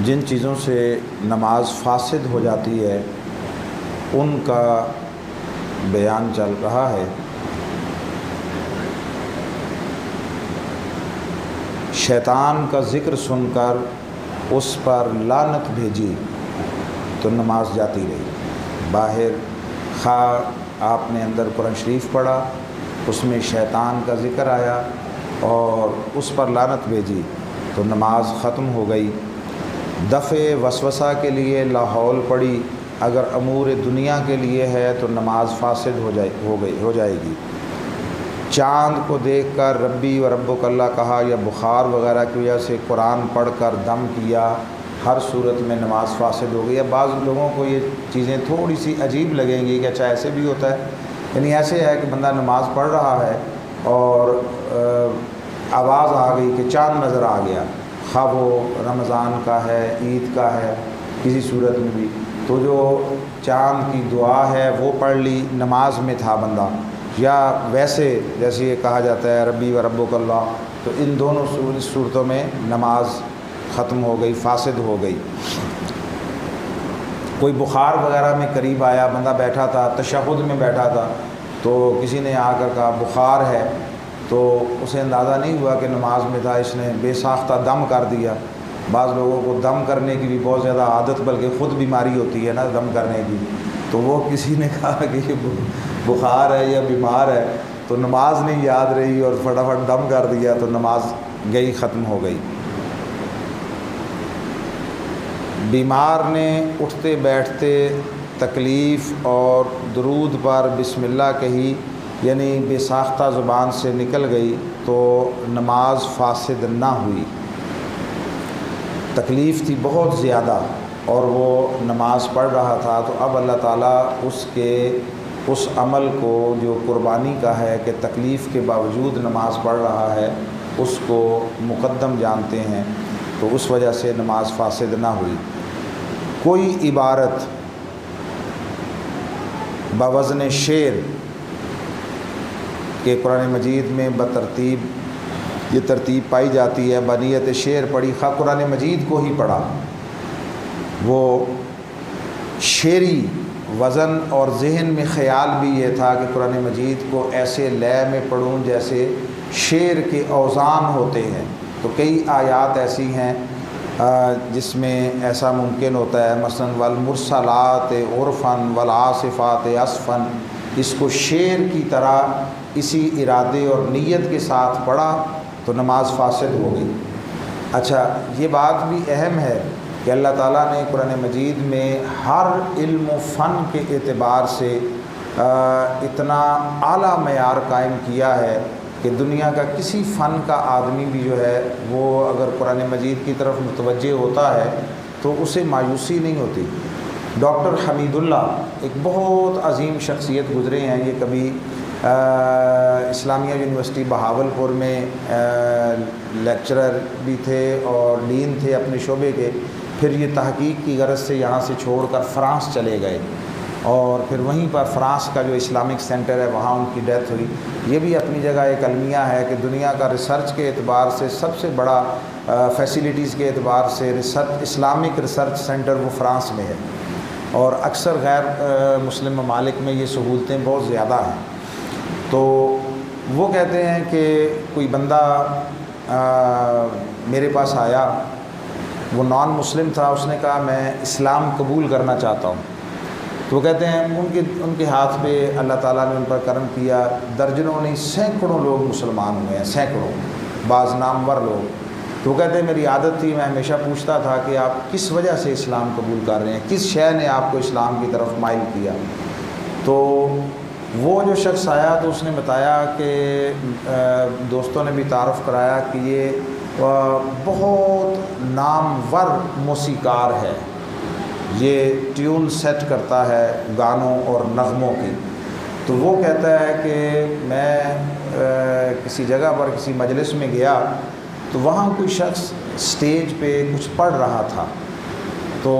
جن چیزوں سے نماز فاسد ہو جاتی ہے ان کا بیان چل رہا ہے۔ شیطان کا ذکر سن کر اس پر لعنت بھیجی تو نماز جاتی رہی۔ باہر خواہ آپ نے اندر قرآن شریف پڑھا، اس میں شیطان کا ذکر آیا اور اس پر لعنت بھیجی تو نماز ختم ہو گئی۔ دفع وسوسہ کے لیے لاحول پڑی، اگر امور دنیا کے لیے ہے تو نماز فاسد ہو جائے گی۔ چاند کو دیکھ کر ربی و ربک اللہ کہا یا بخار وغیرہ کی وجہ سے قرآن پڑھ کر دم کیا، ہر صورت میں نماز فاسد ہو گئی۔ اب بعض لوگوں کو یہ چیزیں تھوڑی سی عجیب لگیں گی کہ اچھا ایسے بھی ہوتا ہے، یعنی ایسے ہے کہ بندہ نماز پڑھ رہا ہے اور آواز آ گئی کہ چاند نظر آ گیا، خواہ وہ رمضان کا ہے، عید کا ہے، کسی صورت میں بھی، تو جو چاند کی دعا ہے وہ پڑھ لی، نماز میں تھا بندہ، یا ویسے جیسے یہ کہا جاتا ہے ربی و ربک اللہ، تو ان دونوں صورتوں میں نماز ختم ہو گئی، فاسد ہو گئی۔ کوئی بخار وغیرہ میں قریب آیا، بندہ بیٹھا تھا، تشہد میں بیٹھا تھا، تو کسی نے آ کر کہا بخار ہے، تو اسے اندازہ نہیں ہوا کہ نماز میں تھا، اس نے بے ساختہ دم کر دیا۔ بعض لوگوں کو دم کرنے کی بھی بہت زیادہ عادت، بلکہ خود بیماری ہوتی ہے نا دم کرنے کی، تو وہ کسی نے کہا کہ یہ بخار ہے یا بیمار ہے، تو نماز نہیں یاد رہی اور فٹافٹ دم کر دیا تو نماز گئی، ختم ہو گئی۔ بیمار نے اٹھتے بیٹھتے تکلیف اور درود پر بسم اللہ کہی، یعنی بے ساختہ زبان سے نکل گئی تو نماز فاسد نہ ہوئی۔ تکلیف تھی بہت زیادہ اور وہ نماز پڑھ رہا تھا، تو اب اللہ تعالیٰ اس عمل کو جو قربانی کا ہے کہ تکلیف کے باوجود نماز پڑھ رہا ہے اس کو مقدم جانتے ہیں، تو اس وجہ سے نماز فاسد نہ ہوئی۔ کوئی عبارت بوزن شعر کہ قرآن مجید میں بترتیب یہ ترتیب پائی جاتی ہے، بنیت شعر پڑھی، خواہ قرآن مجید کو ہی پڑھا، وہ شعری وزن اور ذہن میں خیال بھی یہ تھا کہ قرآن مجید کو ایسے لے میں پڑھوں جیسے شعر کے اوزان ہوتے ہیں، تو کئی آیات ایسی ہیں جس میں ایسا ممکن ہوتا ہے، مثلا والمرسلات عرفاً والعاصفات عصفاً، اس کو شعر کی طرح اسی ارادے اور نیت کے ساتھ پڑھا تو نماز فاسد ہو گئی۔ اچھا، یہ بات بھی اہم ہے کہ اللہ تعالیٰ نے قرآن مجید میں ہر علم و فن کے اعتبار سے اتنا اعلیٰ معیار قائم کیا ہے کہ دنیا کا کسی فن کا آدمی بھی جو ہے وہ اگر قرآن مجید کی طرف متوجہ ہوتا ہے تو اسے مایوسی نہیں ہوتی۔ ڈاکٹر حمید اللہ ایک بہت عظیم شخصیت گزرے ہیں، یہ کبھی اسلامیہ یونیورسٹی بہاولپور میں لیکچرر بھی تھے اور ڈین تھے اپنے شعبے کے، پھر یہ تحقیق کی غرض سے یہاں سے چھوڑ کر فرانس چلے گئے اور پھر وہیں پر فرانس کا جو اسلامک سینٹر ہے وہاں ان کی ڈیتھ ہوئی۔ یہ بھی اپنی جگہ ایک المیہ ہے کہ دنیا کا ریسرچ کے اعتبار سے سب سے بڑا فیسیلیٹیز کے اعتبار سے اسلامک ریسرچ سینٹر وہ فرانس میں ہے، اور اکثر غیر مسلم ممالک میں یہ سہولتیں بہت زیادہ ہیں۔ تو وہ کہتے ہیں کہ کوئی بندہ میرے پاس آیا، وہ نان مسلم تھا، اس نے کہا میں اسلام قبول کرنا چاہتا ہوں، تو وہ کہتے ہیں ان کے ہاتھ پہ اللہ تعالیٰ نے ان پر کرم کیا، درجنوں نہیں سینکڑوں لوگ مسلمان ہوئے ہیں، سینکڑوں، بعض نامور لوگ۔ تو وہ کہتے ہیں میری عادت تھی، میں ہمیشہ پوچھتا تھا کہ آپ کس وجہ سے اسلام قبول کر رہے ہیں، کس شے نے آپ کو اسلام کی طرف مائل کیا؟ تو وہ جو شخص آیا تو اس نے بتایا کہ دوستوں نے بھی تعارف کرایا کہ یہ بہت نامور موسیقار ہے، یہ ٹیون سیٹ کرتا ہے گانوں اور نغموں کی۔ تو وہ کہتا ہے کہ میں کسی جگہ پر کسی مجلس میں گیا تو وہاں کوئی شخص سٹیج پہ کچھ پڑھ رہا تھا، تو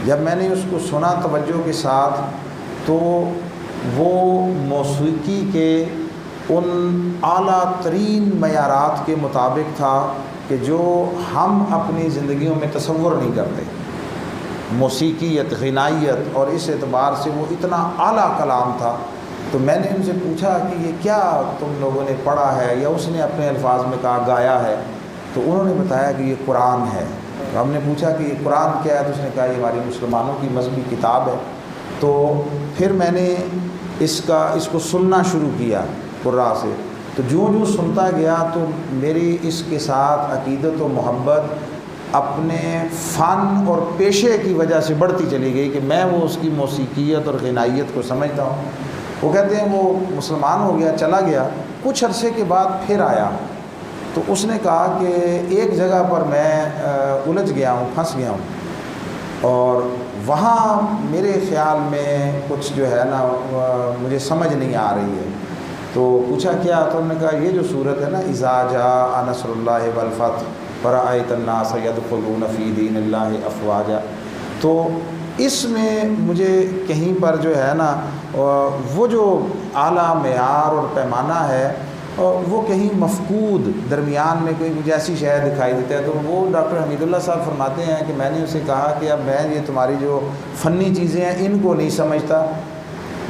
جب میں نے اس کو سنا توجہ کے ساتھ تو وہ موسیقی کے ان اعلیٰ ترین معیارات کے مطابق تھا کہ جو ہم اپنی زندگیوں میں تصور نہیں کرتے، موسیقیت، غنائیت، اور اس اعتبار سے وہ اتنا اعلیٰ کلام تھا۔ تو میں نے ان سے پوچھا کہ یہ کیا تم لوگوں نے پڑھا ہے، یا اس نے اپنے الفاظ میں کہا گایا ہے، تو انہوں نے بتایا کہ یہ قرآن ہے۔ تو ہم نے پوچھا کہ یہ قرآن کیا ہے، تو اس نے کہا یہ ہماری مسلمانوں کی مذہبی کتاب ہے۔ تو پھر میں نے اس کو سننا شروع کیا قراء سے، تو جو سنتا گیا تو میری اس کے ساتھ عقیدت و محبت اپنے فن اور پیشے کی وجہ سے بڑھتی چلی گئی کہ میں وہ اس کی موسیقیت اور غنائیت کو سمجھتا ہوں۔ وہ کہتے ہیں وہ مسلمان ہو گیا، چلا گیا، کچھ عرصے کے بعد پھر آیا، تو اس نے کہا کہ ایک جگہ پر میں الجھ گیا ہوں، پھنس گیا ہوں، اور وہاں میرے خیال میں کچھ جو ہے نا مجھے سمجھ نہیں آ رہی ہے۔ تو پوچھا کیا؟ تو انہوں نے کہا یہ جو صورت ہے نا، اذا جاء نصر اللہ والفتح ورأیت الناس یدخلون فی دین اللہ افواجا، تو اس میں مجھے کہیں پر جو ہے نا وہ جو اعلیٰ معیار اور پیمانہ ہے وہ کہیں مفقود، درمیان میں کوئی مجھے ایسی شے دکھائی دیتا ہے۔ تو وہ ڈاکٹر حمید اللہ صاحب فرماتے ہیں کہ میں نے اسے کہا کہ اب میں یہ تمہاری جو فنی چیزیں ہیں ان کو نہیں سمجھتا،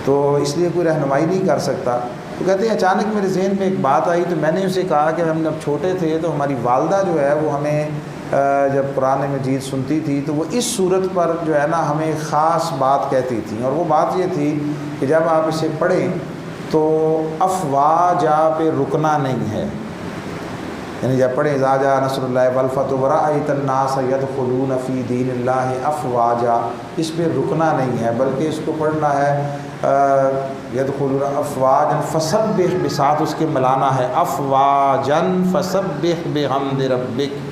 تو اس لیے کوئی رہنمائی نہیں کر سکتا۔ تو کہتے ہیں اچانک میرے ذہن میں ایک بات آئی، تو میں نے اسے کہا کہ ہم جب چھوٹے تھے تو ہماری والدہ جو ہے وہ ہمیں جب قرآن مجید سنتی تھی تو وہ اس صورت پر جو ہے نا ہمیں خاص بات کہتی تھیں، اور وہ بات یہ تھی کہ جب آپ اسے پڑھیں تو افواجا پہ رکنا نہیں ہے، یعنی جب پڑھیں اذا جاء نصر اللہ والفتح ورأیت الناس یدخلون فی دین اللہ افواجا، اس پہ رکنا نہیں ہے، بلکہ اس کو پڑھنا ہے یدخلون افواجا فسبح، بساتھ اس کے ملانا ہے افواجا فسبح بحمد ربک۔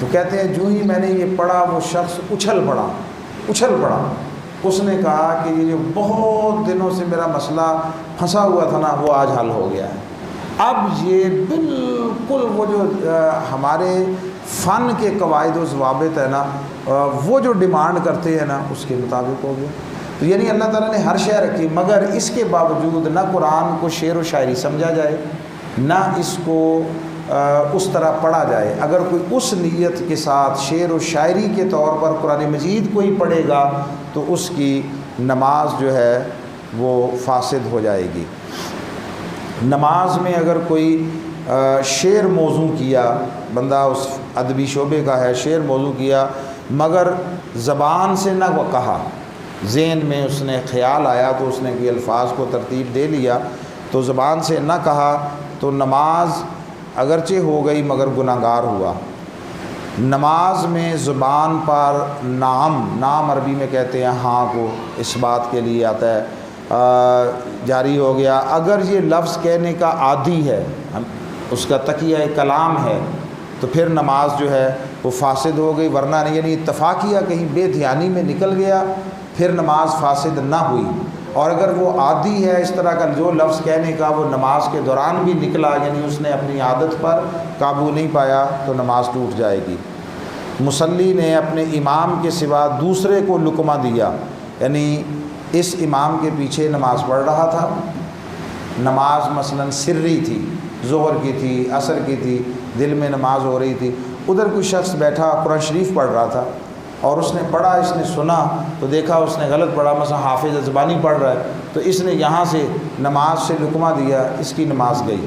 تو کہتے ہیں جو ہی میں نے یہ پڑھا وہ شخص اچھل پڑا۔ اس نے کہا کہ یہ جو بہت دنوں سے میرا مسئلہ پھنسا ہوا تھا نا وہ آج حل ہو گیا ہے، اب یہ بالکل وہ جو ہمارے فن کے قواعد و ضوابط ہے نا وہ جو ڈیمانڈ کرتے ہیں نا اس کے مطابق ہو گیا۔ تو یعنی اللہ تعالیٰ نے ہر شے رکھی، مگر اس کے باوجود نہ قرآن کو شعر و شاعری سمجھا جائے، نہ اس کو اس طرح پڑھا جائے۔ اگر کوئی اس نیت کے ساتھ شعر و شاعری کے طور پر قرآن مجید کو ہی پڑھے گا تو اس کی نماز جو ہے وہ فاسد ہو جائے گی۔ نماز میں اگر کوئی شعر موضوع کیا، بندہ اس ادبی شعبے کا ہے، شعر موضوع کیا مگر زبان سے نہ وہ کہا، ذہن میں اس نے خیال آیا تو اس نے کوئی الفاظ کو ترتیب دے لیا تو زبان سے نہ کہا، تو نماز اگرچہ ہو گئی مگر گناہگار ہوا۔ نماز میں زبان پر نام عربی میں کہتے ہیں ہاں کو، اس بات کے لیے آتا ہے جاری ہو گیا۔ اگر یہ لفظ کہنے کا عادی ہے، اس کا تقیہ کلام ہے، تو پھر نماز جو ہے وہ فاسد ہو گئی، ورنہ نہیں، یعنی اتفاقیہ کہیں بے دھیانی میں نکل گیا پھر نماز فاسد نہ ہوئی۔ اور اگر وہ عادی ہے اس طرح کا جو لفظ کہنے کا وہ نماز کے دوران بھی نکلا، یعنی اس نے اپنی عادت پر قابو نہیں پایا، تو نماز ٹوٹ جائے گی۔ مصلی نے اپنے امام کے سوا دوسرے کو لقمہ دیا، یعنی اس امام کے پیچھے نماز پڑھ رہا تھا، نماز مثلا سری تھی، ظہر کی تھی، عصر کی تھی، دل میں نماز ہو رہی تھی، ادھر کوئی شخص بیٹھا قرآن شریف پڑھ رہا تھا اور اس نے پڑھا، اس نے سنا تو دیکھا اس نے غلط پڑھا، مثلا حافظ زبانی پڑھ رہا ہے تو اس نے یہاں سے نماز سے لقمہ دیا، اس کی نماز گئی۔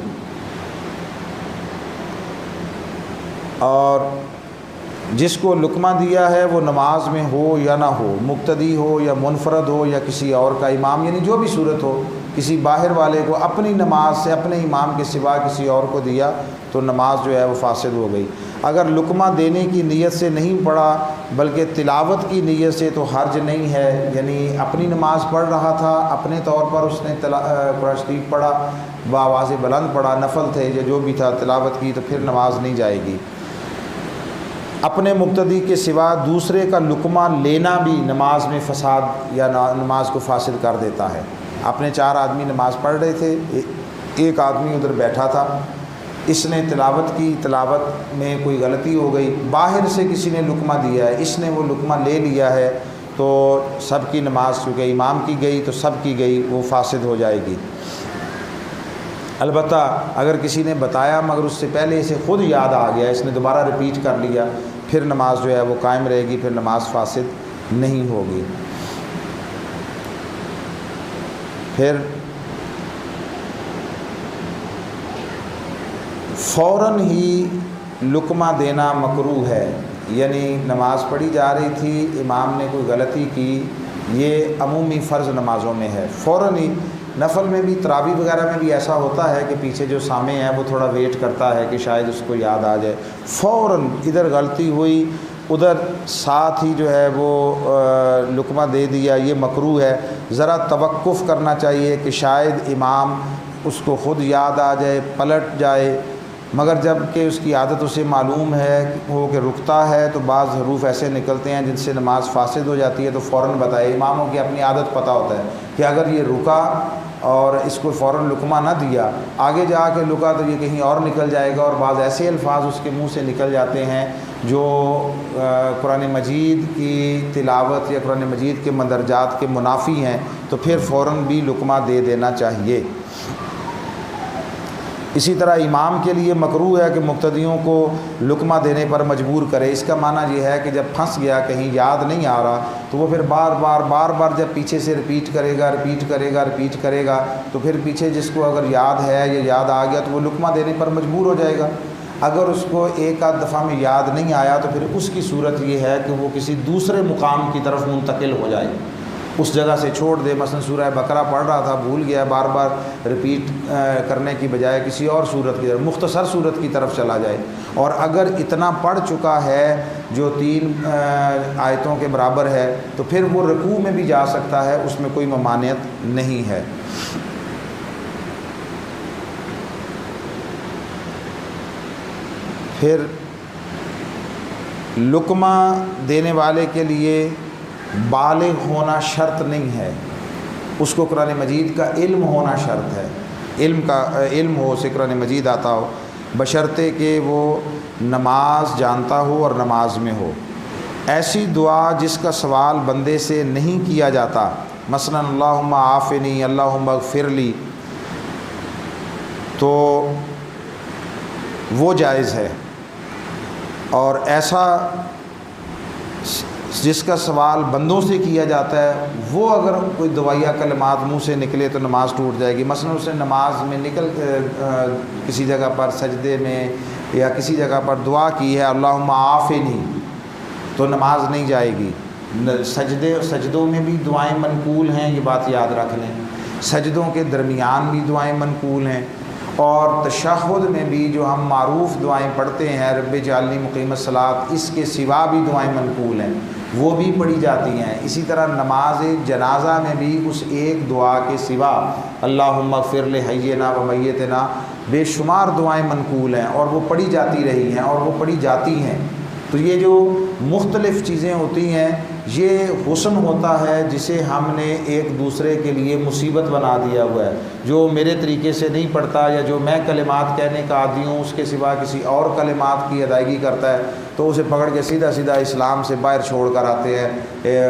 اور جس کو لقمہ دیا ہے وہ نماز میں ہو یا نہ ہو، مقتدی ہو یا منفرد ہو یا کسی اور کا امام، یعنی جو بھی صورت ہو، کسی باہر والے کو اپنی نماز سے اپنے امام کے سوا کسی اور کو دیا تو نماز جو ہے وہ فاسد ہو گئی۔ اگر لقمہ دینے کی نیت سے نہیں پڑھا بلکہ تلاوت کی نیت سے تو حرج نہیں ہے، یعنی اپنی نماز پڑھ رہا تھا، اپنے طور پر اس نے قرآن شریف پڑھا، بآواز بلند پڑھا، نفل تھے یا جو بھی تھا تلاوت کی، تو پھر نماز نہیں جائے گی۔ اپنے مقتدی کے سوا دوسرے کا لقمہ لینا بھی نماز میں فساد یا نماز کو فاسد کر دیتا ہے۔ اپنے 4 آدمی نماز پڑھ رہے تھے، ایک آدمی ادھر بیٹھا تھا، اس نے تلاوت کی، تلاوت میں کوئی غلطی ہو گئی، باہر سے کسی نے لقمہ دیا ہے، اس نے وہ لقمہ لے لیا ہے تو سب کی نماز چونکہ امام کی گئی تو سب کی گئی، وہ فاسد ہو جائے گی۔ البتہ اگر کسی نے بتایا مگر اس سے پہلے اسے خود یاد آ گیا، اس نے دوبارہ رپیٹ کر لیا، پھر نماز جو ہے وہ قائم رہے گی، پھر نماز فاسد نہیں ہوگی۔ پھر فوراً ہی لقمہ دینا مکروہ ہے، یعنی نماز پڑھی جا رہی تھی، امام نے کوئی غلطی کی، یہ عمومی فرض نمازوں میں ہے، فوراً ہی، نفل میں بھی تراویح وغیرہ میں بھی ایسا ہوتا ہے کہ پیچھے جو سامع ہے وہ تھوڑا ویٹ کرتا ہے کہ شاید اس کو یاد آ جائے، فوراً ادھر غلطی ہوئی ادھر ساتھ ہی جو ہے وہ لقمہ دے دیا، یہ مکروہ ہے۔ ذرا توقف کرنا چاہیے کہ شاید امام اس کو خود یاد آ جائے، پلٹ جائے، مگر جب کہ اس کی عادت اسے معلوم ہے وہ کہ رکتا ہے تو بعض حروف ایسے نکلتے ہیں جن سے نماز فاسد ہو جاتی ہے تو فوراً بتائے۔ اماموں کی اپنی عادت پتہ ہوتا ہے کہ اگر یہ رکا اور اس کو فوراً لقمہ نہ دیا، آگے جا کے لکا تو یہ کہیں اور نکل جائے گا، اور بعض ایسے الفاظ اس کے منہ سے نکل جاتے ہیں جو قرآن مجید کی تلاوت یا قرآن مجید کے مندرجات کے منافی ہیں، تو پھر فوراً بھی لقمہ دے دینا چاہیے۔ اسی طرح امام کے لیے مکروہ ہے کہ مقتدیوں کو لقمہ دینے پر مجبور کرے۔ اس کا معنی یہ ہے کہ جب پھنس گیا، کہیں یاد نہیں آ رہا، تو وہ پھر بار بار جب پیچھے سے رپیٹ کرے گا تو پھر پیچھے جس کو اگر یاد ہے یا یاد آ گیا تو وہ لقمہ دینے پر مجبور ہو جائے گا۔ اگر اس کو ایک آدھ دفعہ میں یاد نہیں آیا تو پھر اس کی صورت یہ ہے کہ وہ کسی دوسرے مقام کی طرف منتقل ہو جائے، اس جگہ سے چھوڑ دے، مثلا سورہ بقرہ پڑھ رہا تھا، بھول گیا، بار بار رپیٹ کرنے کی بجائے کسی اور صورت کی طرف، مختصر صورت کی طرف چلا جائے۔ اور اگر اتنا پڑھ چکا ہے جو 3 آیتوں کے برابر ہے تو پھر وہ رکوع میں بھی جا سکتا ہے، اس میں کوئی ممانعت نہیں ہے۔ پھر لقمہ دینے والے کے لیے بالغ ہونا شرط نہیں ہے، اس کو قرآن مجید کا علم ہونا شرط ہے، علم ہو، اسے قرآن مجید آتا ہو، بشرطے کہ وہ نماز جانتا ہو اور نماز میں ہو۔ ایسی دعا جس کا سوال بندے سے نہیں کیا جاتا، مثلا اللہم عافنی، اللہم اغفر لی، تو وہ جائز ہے۔ اور ایسا جس کا سوال بندوں سے کیا جاتا ہے، وہ اگر کوئی دعائیہ کلمات منہ سے نکلے تو نماز ٹوٹ جائے گی۔ مثلا اس نے نماز میں کسی جگہ پر سجدے میں یا کسی جگہ پر دعا کی ہے اللہم عافنی، تو نماز نہیں جائے گی۔ سجدوں میں بھی دعائیں منقول ہیں، یہ بات یاد رکھ لیں، سجدوں کے درمیان بھی دعائیں منقول ہیں، اور تشہد میں بھی جو ہم معروف دعائیں پڑھتے ہیں رب اجعلنی مقیم الصلاۃ، اس کے سوا بھی دعائیں منقول ہیں، وہ بھی پڑھی جاتی ہیں۔ اسی طرح نماز جنازہ میں بھی اس ایک دعا کے سوا اللہم اغفر لحینا و میتنا بے شمار دعائیں منقول ہیں، اور وہ پڑھی جاتی رہی ہیں اور وہ پڑھی جاتی ہیں۔ تو یہ جو مختلف چیزیں ہوتی ہیں، یہ حسن ہوتا ہے جسے ہم نے ایک دوسرے کے لیے مصیبت بنا دیا ہوا ہے۔ جو میرے طریقے سے نہیں پڑھتا یا جو میں کلمات کہنے کا عادی ہوں اس کے سوا کسی اور کلمات کی ادائیگی کرتا ہے، تو اسے پکڑ کے سیدھا اسلام سے باہر چھوڑ کر آتے ہیں،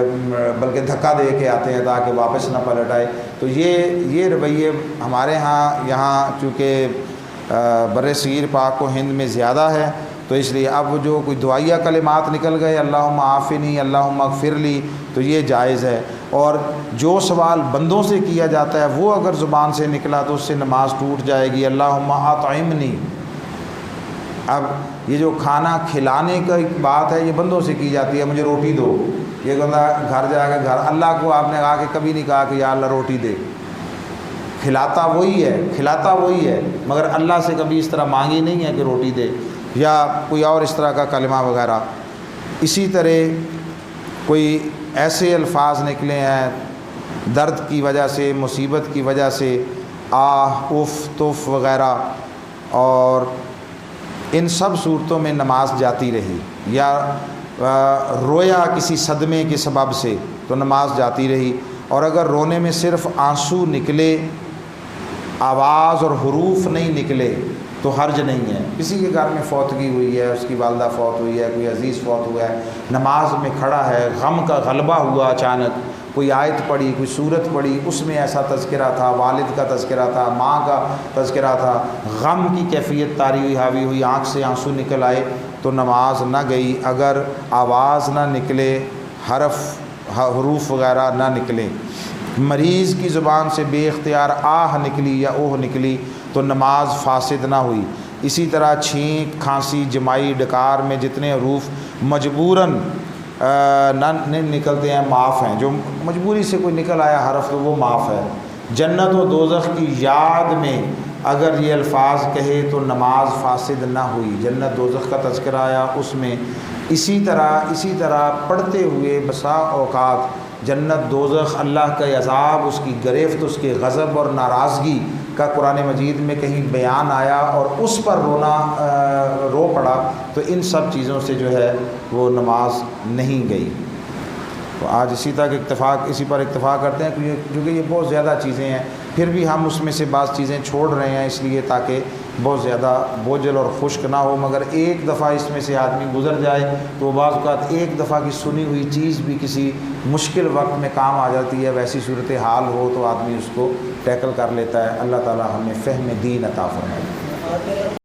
بلکہ دھکا دے کے آتے ہیں تاکہ واپس نہ پلٹ آئے۔ تو یہ رویے ہمارے یہاں چونکہ بر صغیر پاک و ہند میں زیادہ ہے، تو اس لیے اب جو کوئی دعائیہ کلمات نکل گئے اللہم عافنی، اللہم اغفر لی، تو یہ جائز ہے۔ اور جو سوال بندوں سے کیا جاتا ہے وہ اگر زبان سے نکلا تو اس سے نماز ٹوٹ جائے گی۔ اللہم اطعمنی، اب یہ جو کھانا کھلانے کا ایک بات ہے یہ بندوں سے کی جاتی ہے، مجھے روٹی دو، یہ بندہ گھر جا کے اللہ کو آپ نے کہا کہ کبھی نہیں کہا کہ یا اللہ روٹی دے، کھلاتا وہی ہے مگر اللہ سے کبھی اس طرح مانگی نہیں ہے کہ روٹی دے، یا کوئی اور اس طرح کا کلمہ وغیرہ۔ اسی طرح کوئی ایسے الفاظ نکلے ہیں درد کی وجہ سے، مصیبت کی وجہ سے، آہ، اف، تف وغیرہ، اور ان سب صورتوں میں نماز جاتی رہی، یا رویا کسی صدمے کے سبب سے تو نماز جاتی رہی۔ اور اگر رونے میں صرف آنسو نکلے، آواز اور حروف نہیں نکلے تو حرج نہیں ہے۔ کسی کے گھر میں فوتگی ہوئی ہے، اس کی والدہ فوت ہوئی ہے، کوئی عزیز فوت ہوا ہے، نماز میں کھڑا ہے، غم کا غلبہ ہوا اچانک، کوئی آیت پڑھی، کوئی صورت پڑھی، اس میں ایسا تذکرہ تھا، والد کا تذکرہ تھا، ماں کا تذکرہ تھا، غم کی کیفیت طاری ہوئی، حاوی ہوئی، آنکھ سے آنسو نکل آئے تو نماز نہ گئی۔ اگر آواز نہ نکلے، حروف وغیرہ نہ نکلیں، مریض کی زبان سے بے اختیار آہ نکلی یا اوہ نکلی تو نماز فاسد نہ ہوئی۔ اسی طرح چھینک، کھانسی، جمائی، ڈکار میں جتنے حروف مجبوراً نہ نکلتے ہیں معاف ہیں، جو مجبوری سے کوئی نکل آیا حرف تو وہ معاف ہے۔ جنت و دوزخ کی یاد میں اگر یہ الفاظ کہے تو نماز فاسد نہ ہوئی۔ جنت دوزخ کا تذکرہ آیا اس میں اسی طرح پڑھتے ہوئے بسا اوقات جنت دوزخ، اللہ کا عذاب، اس کی گرفت، اس کے غضب اور ناراضگی کا قرآن مجید میں کہیں بیان آیا اور اس پر رو پڑا تو ان سب چیزوں سے جو ہے وہ نماز نہیں گئی۔ تو آج اسی پر اکتفا کرتے ہیں کیونکہ یہ بہت زیادہ چیزیں ہیں، پھر بھی ہم اس میں سے بعض چیزیں چھوڑ رہے ہیں اس لیے تاکہ بہت زیادہ بوجھل اور خشک نہ ہو، مگر ایک دفعہ اس میں سے آدمی گزر جائے تو بعض اوقات ایک دفعہ کی سنی ہوئی چیز بھی کسی مشکل وقت میں کام آ جاتی ہے، ویسی صورتحال ہو تو آدمی اس کو ٹیکل کر لیتا ہے۔ اللہ تعالی ہمیں فہم دین عطا فرمائے۔